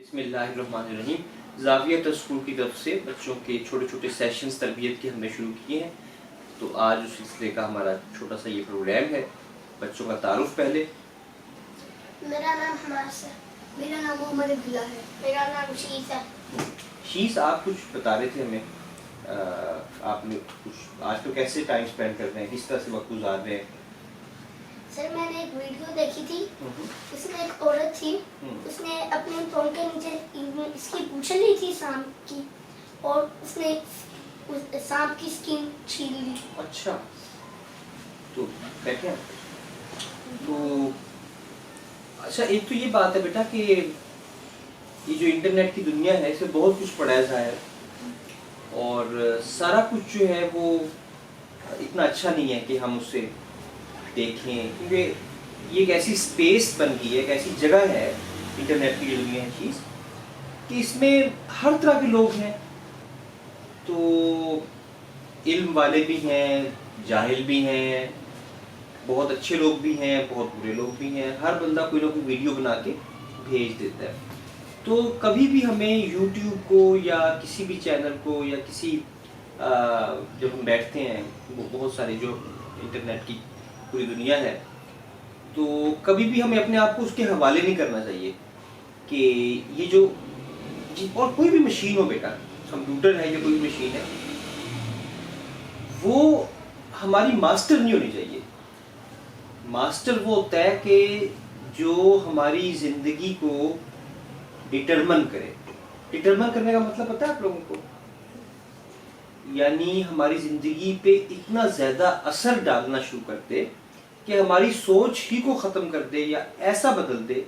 بسم اللہ الرحمن الرحیم. زاویہ اسکول کی طرف سے بچوں کے چھوٹے چھوٹے سیشنز تربیت کے ہم نے شروع کیے ہیں. تو آج اس سلسلے کا ہمارا چھوٹا سا یہ پروگرام ہے. بچوں کا تعارف پہلے. میرا نام حماس ہے. میرا نام محمد عبداللہ ہے. میرا نام شیس ہے. شیس، آپ کچھ بتا رہے تھے ہمیں، آپ نے کچھ آج تو کیسے ٹائم اسپینڈ کر رہے ہیں، کس طرح سے وقت گزار رہے ہیں؟ سر میں نے ایک ویڈیو دیکھی تھی، اس میں ایک عورت تھی، اس نے اپنے پاؤں کے نیچے اس کی پونچھ لی تھی سانپ کی، اور اس نے سانپ کی اسکن چھیل لی. اچھا، تو بیٹھے ہیں. تو اچھا، ایک تو یہ بات ہے بیٹا کہ یہ جو انٹرنیٹ کی دنیا ہے اس میں بہت کچھ پڑھایا ظاہر، اور سارا کچھ جو ہے وہ اتنا اچھا نہیں ہے کہ ہم اسے دیکھیں، کیونکہ یہ ایک ایسی اسپیس بن گئی ہے، ایک ایسی جگہ ہے انٹرنیٹ کی جو دنیا ہے چیز، کہ اس میں ہر طرح کے لوگ ہیں. تو علم والے بھی ہیں، جاہل بھی ہیں، بہت اچھے لوگ بھی ہیں، بہت برے لوگ بھی ہیں. ہر بندہ کوئی نہ کوئی ویڈیو بنا کے بھیج دیتا ہے. تو کبھی بھی ہمیں یوٹیوب کو یا کسی بھی چینل کو یا کسی جب ہم بیٹھتے ہیں، وہ بہت سارے جو انٹرنیٹ کی پوری دنیا ہے، تو کبھی بھی ہمیں اپنے آپ کو اس کے حوالے نہیں کرنا چاہیے کہ یہ جو اور کوئی بھی مشین ہو بیٹا، کمپیوٹر ہے یا کوئی بھی مشین ہے، وہ ہماری ماسٹر نہیں ہونی چاہیے. ماسٹر وہ ہوتا ہے کہ جو ہماری زندگی کو ڈٹرمن کرے. ڈٹرمن کرنے کا مطلب پتہ ہے آپ لوگوں کو؟ یعنی ہماری زندگی پہ اتنا زیادہ اثر ڈالنا شروع کر دے کہ ہماری سوچ ہی کو ختم کر دے یا ایسا بدل دے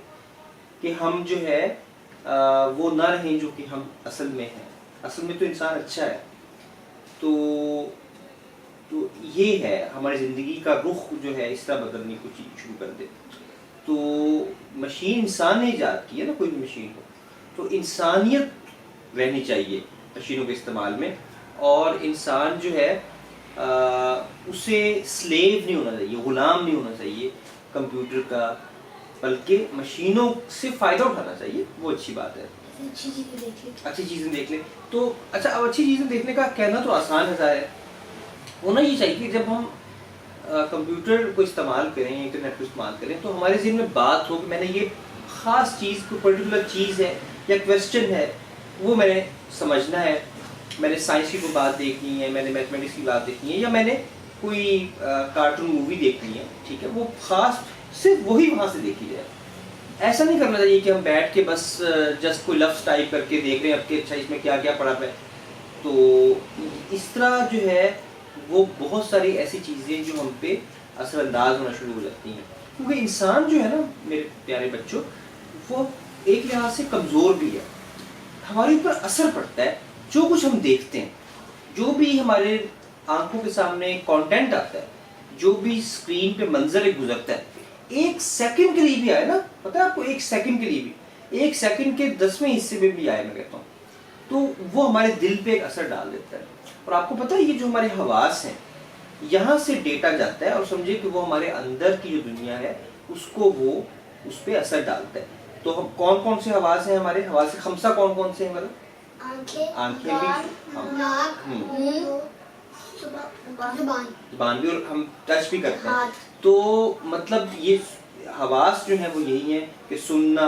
کہ ہم جو ہے وہ نہ رہیں جو کہ ہم اصل میں ہیں. اصل میں تو انسان اچھا ہے. تو یہ ہے ہماری زندگی کا رخ جو ہے اس طرح بدلنے کو شروع کر دے. تو مشین انسان نے ایجاد کی ہے نا، کوئی بھی مشین ہو، تو انسانیت رہنی چاہیے مشینوں کے استعمال میں، اور انسان جو ہے اسے سلیو نہیں ہونا چاہیے، غلام نہیں ہونا چاہیے کمپیوٹر کا، بلکہ مشینوں سے فائدہ اٹھانا چاہیے. وہ اچھی بات ہے. اچھی چیزیں دیکھ لیں. تو اچھا، اب اچھی چیزیں دیکھنے کا کہنا تو آسان ہے ظاہر ہے. ہونا یہ چاہیے کہ جب ہم کمپیوٹر کو استعمال کریں، انٹرنیٹ کو استعمال کریں، تو ہمارے ذہن میں بات ہو کہ میں نے یہ خاص چیز، کوئی پرٹیکولر چیز ہے یا کویسچن ہے، وہ میں نے سمجھنا ہے. میں نے سائنس کی کوئی بات دیکھنی ہے، میں نے میتھمیٹکس کی بات دیکھنی ہے، یا میں نے کوئی کارٹون مووی دیکھنی ہے، ٹھیک ہے، وہ خاص صرف وہی وہاں سے دیکھی جائے. ایسا نہیں کرنا چاہیے کہ ہم بیٹھ کے بس جسٹ کوئی لفظ ٹائپ کر کے دیکھ رہے ہیں اب کہ اچھا اس میں کیا کیا پڑھا ہے. تو اس طرح جو ہے وہ بہت ساری ایسی چیزیں جو ہم پہ اثر انداز ہونا شروع ہو جاتی ہیں. کیونکہ انسان جو ہے نا میرے پیارے بچوں، وہ ایک لحاظ سے کمزور بھی ہے. ہمارے اوپر اثر پڑتا ہے جو کچھ ہم دیکھتے ہیں، جو بھی ہمارے آنکھوں کے سامنے کانٹینٹ آتا ہے، جو بھی اسکرین پہ منظر گزرتا ہے، ایک سیکنڈ کے لیے بھی آئے نا، پتہ ہے آپ کو، ایک سیکنڈ کے لیے بھی، ایک سیکنڈ کے 10ویں حصے میں بھی آئے میں کہتا ہوں، تو وہ ہمارے دل پہ ایک اثر ڈال دیتا ہے. اور آپ کو پتہ ہے یہ جو ہمارے حواس ہیں، یہاں سے ڈیٹا جاتا ہے، اور سمجھے کہ وہ ہمارے اندر کی جو دنیا ہے اس کو وہ اس پہ اثر ڈالتا ہے. تو ہم کون کون سے حواس ہیں ہمارے؟ حواس خمسہ کون کون سے ہیں ہمارے؟ آنکھیں بھی، ناک، منہ، زبان بھی، اور ہم ٹچ بھی کرتے ہیں. تو مطلب یہ حواس جو ہیں وہ یہی ہیں کہ سننا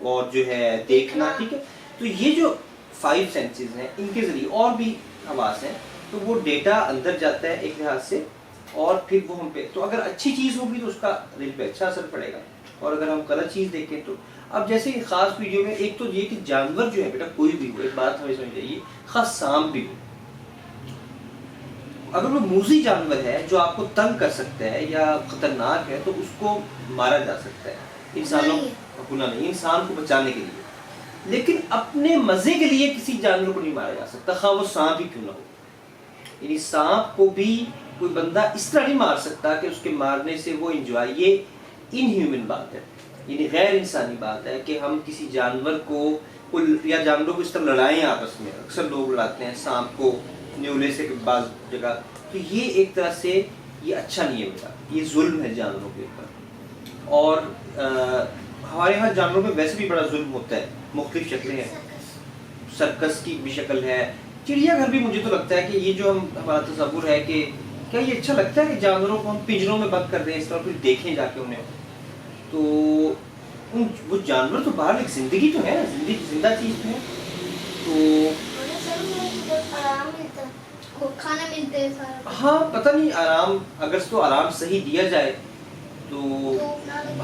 اور جو ہے دیکھنا، ٹھیک ہے. تو یہ جو 5 سینسز ہیں، ان کے ذریعے اور بھی حواس ہیں، تو وہ ڈیٹا اندر جاتا ہے ایک لحاظ سے، اور پھر وہ ہم پہ، تو اگر اچھی چیز ہوگی تو اس کا دل پہ اچھا اثر پڑے گا، اور اگر ہم غلط چیز دیکھیں تو اب جیسے خاص ویڈیو میں ایک تو یہ کہ جانور جو ہے بیٹا کوئی بھی ہو، ایک بات ہمیں سمجھ چاہیے، خاص سانپ بھی ہو، اگر وہ موذی جانور ہے جو آپ کو تنگ کر سکتا ہے یا خطرناک ہے، تو اس کو مارا جا سکتا ہے. انسانوں گناہ نہیں، انسان کو بچانے کے لیے. لیکن اپنے مزے کے لیے کسی جانور کو نہیں مارا جا سکتا، خواہ وہ سانپ ہی کیوں نہ ہو. یعنی سانپ کو بھی کوئی بندہ اس طرح نہیں مار سکتا کہ اس کے مارنے سے وہ انجوائے. یہ ان ہیومن بات ہے، یعنی غیر انسانی بات ہے کہ ہم کسی جانور کو یا جانوروں کو اس طرح لڑائیں آپس میں. اکثر لوگ لڑاتے ہیں سانپ کو نیولے سے بعض جگہ، تو یہ ایک طرح سے یہ اچھا نہیں ہے بیٹا، یہ ظلم ہے جانوروں کے اوپر. ہمارے یہاں جانوروں پہ ویسے بھی بڑا ظلم ہوتا ہے, مختلف شکلیں ہیں, سرکس کی بھی شکل ہے, چڑیا گھر بھی. مجھے تو لگتا ہے کہ یہ جو ہمارا تصور ہے کہ کیا یہ اچھا لگتا ہے کہ جانوروں کو ہم پنجروں میں بند کر دیں اس طرح, پھر دیکھیں جا کے انہیں. تو وہ جانور تو باہر ایک زندگی تو ہے, زندہ چیز تو ہے. تو کھانا ملتا ہے سارا. ہاں پتہ نہیں آرام, اگر تو آرام صحیح دیا جائے تو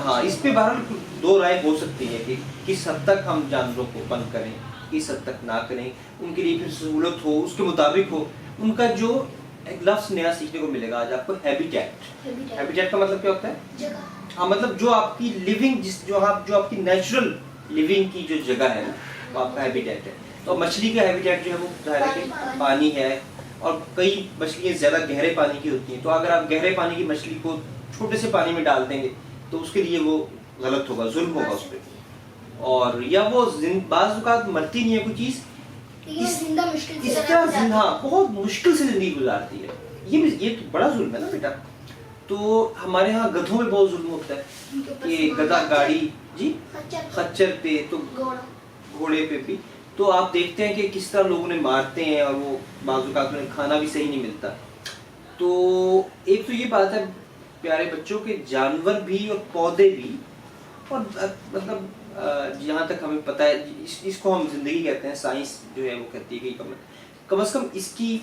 ہاں اس پہ بہرحال دو رائے ہو سکتی ہے کہ کس حد تک ہم جانوروں کو بند کریں, کس حد تک نہ کریں. ان کے لیے پھر سہولت ہو, اس کے مطابق ہو. ان کا جو ایک لفظ نیا سیکھنے کو ملے گا آج آپ کو, ہیبیٹیٹ. ہیبیٹیٹ کا مطلب کیا ہوتا ہے؟ جگہ. ہاں مطلب جو آپ کی لیونگ, جو آپ کی نیچرل لیونگ کی جو جگہ ہے وہ آپ کا ہیبیٹیٹ ہے. تو مچھلی کا ہیبیٹیٹ جو ہے وہ ظاہر ہے کہ پانی ہے, اور کئی مچھلیاں زیادہ گہرے پانی کی ہوتی ہیں. تو اگر آپ گہرے پانی کی مچھلی کو چھوٹے سے پانی میں ڈال دیں گے تو اس کے لیے وہ غلط ہوگا, ظلم ہوگا اس پہ. اور یا وہ بعض اوقات مرتی نہیں ہے کوئی چیز, اس طرح ہاں بہت مشکل سے زندگی گزارتی ہے. یہ تو بڑا ظلم ہے نا بیٹا. تو ہمارے ہاں گدھوں پہ بہت ظلم ہوتا ہے کہ گدھا گاڑی, جی خچر پہ, تو گھوڑے پہ بھی. تو آپ دیکھتے ہیں کہ کس طرح لوگ انہیں مارتے ہیں, اور وہ بعض اوقات انہیں کھانا بھی صحیح نہیں ملتا. تو ایک تو یہ بات ہے پیارے بچوں کے, جانور بھی اور پودے بھی, اور مطلب جہاں تک ہمیں پتہ ہے اس کو ہم زندگی کہتے ہیں, سائنس جو ہے وہ کہتی ہے کہ کم از کم اس کی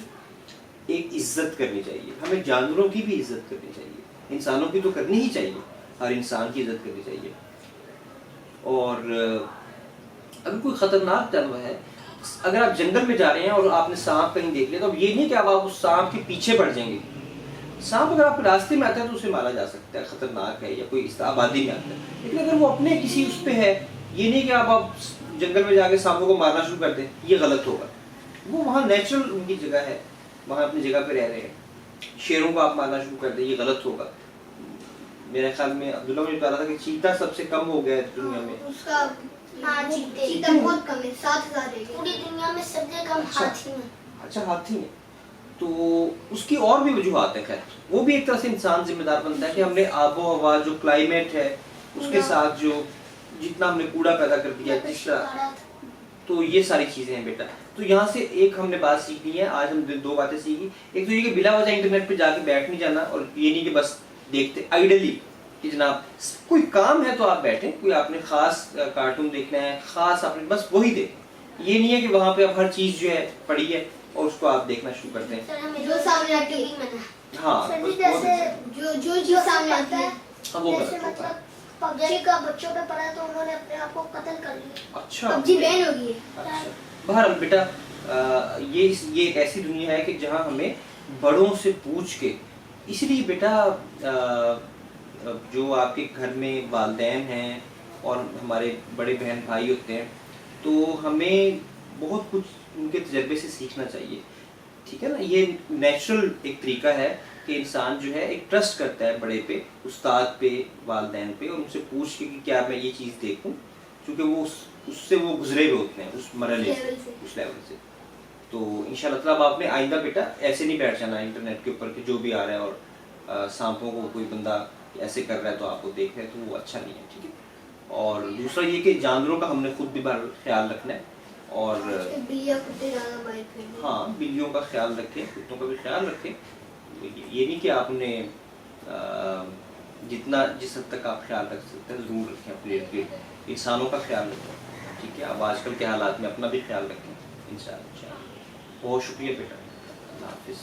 ایک عزت کرنی چاہیے. ہمیں جانوروں کی بھی عزت کرنی چاہیے, انسانوں کی تو کرنی ہی چاہیے, ہر انسان کی عزت کرنی چاہیے. اور اگر کوئی خطرناک جانور ہے, اگر آپ جنگل میں جا رہے ہیں اور آپ نے سانپ کہیں دیکھ لیا, تو اب یہ نہیں کہ آپ اس سانپ کے پیچھے پڑ جائیں گے. سانپ اگر آپ کے راستے میں آتا ہے تو اسے مارا جا سکتا ہے, خطرناک ہے, یا کوئی اس آبادی میں آتا ہے. لیکن اگر وہ اپنے کسی اس پہ ہے, یہ نہیں کہ آپ جنگل میں جا کے سانپوں کو مارنا شروع کر دیں, یہ غلط ہوگا. وہ وہاں نیچرل ان کی جگہ ہے, وہاں اپنی جگہ پہ رہ رہے ہیں. شیروں کو آپ مارنا شروع کر دیں, یہ غلط ہوگا. میرے خیال میں عبداللہ مجھے بتا رہا تھا کہ چیتا سب سے کم ہو گیا ہے دنیا میں. اس کا چیتا بہت کم ہے, 7,000 ہے پوری دنیا میں سب سے کم ہاتھی میں. اچھا ہاتھی ہے. تو اس کی اور بھی وجوہات ہیں. خیر وہ بھی ایک طرح سے انسان ذمہ دار بنتا ہے کہ ہم نے آب و ہوا, جو کلائمیٹ ہے اس کے ساتھ جو جتنا ہم نے کوڑا پیدا کر دیا جس طرح, تو یہ ساری چیزیں ہیں بیٹا. تو یہاں سے ایک ہم نے بات سیکھنی ہے آج, ہم دو باتیں سیکھی. ایک تو یہ کہ بلا وجہ انٹرنیٹ پہ جا کے بیٹھ نہیں جانا, اور یہ نہیں کہ بس دیکھتے آئیڈلی کہ جناب کوئی کام ہے تو آپ بیٹھیں, کوئی آپ نے خاص کارٹون دیکھنا ہے, خاص آپ نے بس وہی دیکھیں. یہ نہیں ہے کہ وہاں پہ اب ہر چیز جو ہے پڑی ہے اور اس کو آپ دیکھنا شروع کرتے ہیں. جو سامنے آتی ہے, ہاں جو چیز سامنے آتی ہے وہ مطلب پبجی کا بچوں پہ پڑا تو انہوں نے اپنے آپ کو قتل کر لیا. اچھا پبجی بین ہو گئی ہے. بہرحال بیٹا یہ ایک ایسی دنیا ہے کہ جہاں ہمیں بڑوں سے پوچھ کے, اسی لیے بیٹا جو آپ کے گھر میں والدین ہیں اور ہمارے بڑے بہن بھائی ہوتے ہیں, تو ہمیں بہت کچھ ان کے تجربے سے سیکھنا چاہیے. ٹھیک ہے نا. یہ نیچرل ایک طریقہ ہے کہ انسان جو ہے ایک ٹرسٹ کرتا ہے بڑے پہ, استاد پہ, والدین پہ, اور ان سے پوچھ کے کہ کیا میں یہ چیز دیکھوں, کیونکہ وہ اس سے وہ گزرے ہوئے ہوتے ہیں, اس مرحلے سے, اس لیول سے. تو انشاءاللہ تعالیٰ آپ نے آئندہ بیٹا ایسے نہیں بیٹھ جانا انٹرنیٹ کے اوپر کہ جو بھی آ رہا ہے اور سانپوں کو کوئی بندہ ایسے کر رہا ہے تو آپ کو دیکھ رہے ہیں, تو وہ اچھا نہیں ہے. ٹھیک ہے. اور دوسرا یہ کہ جانوروں کا ہم نے خود بھی خیال رکھنا ہے, اور ہاں بلیوں کا خیال رکھیں, کتوں کا بھی خیال رکھیں. یہ نہیں کہ آپ نے جتنا جس حد تک آپ خیال رکھ سکتے ہیں ضرور رکھیں, اپنے ارد گرد انسانوں کا خیال رکھیں. ٹھیک ہے. اب آج کل کے حالات میں اپنا بھی خیال رکھیں انشاءاللہ. بہت شکریہ بیٹا, اللہ حافظ.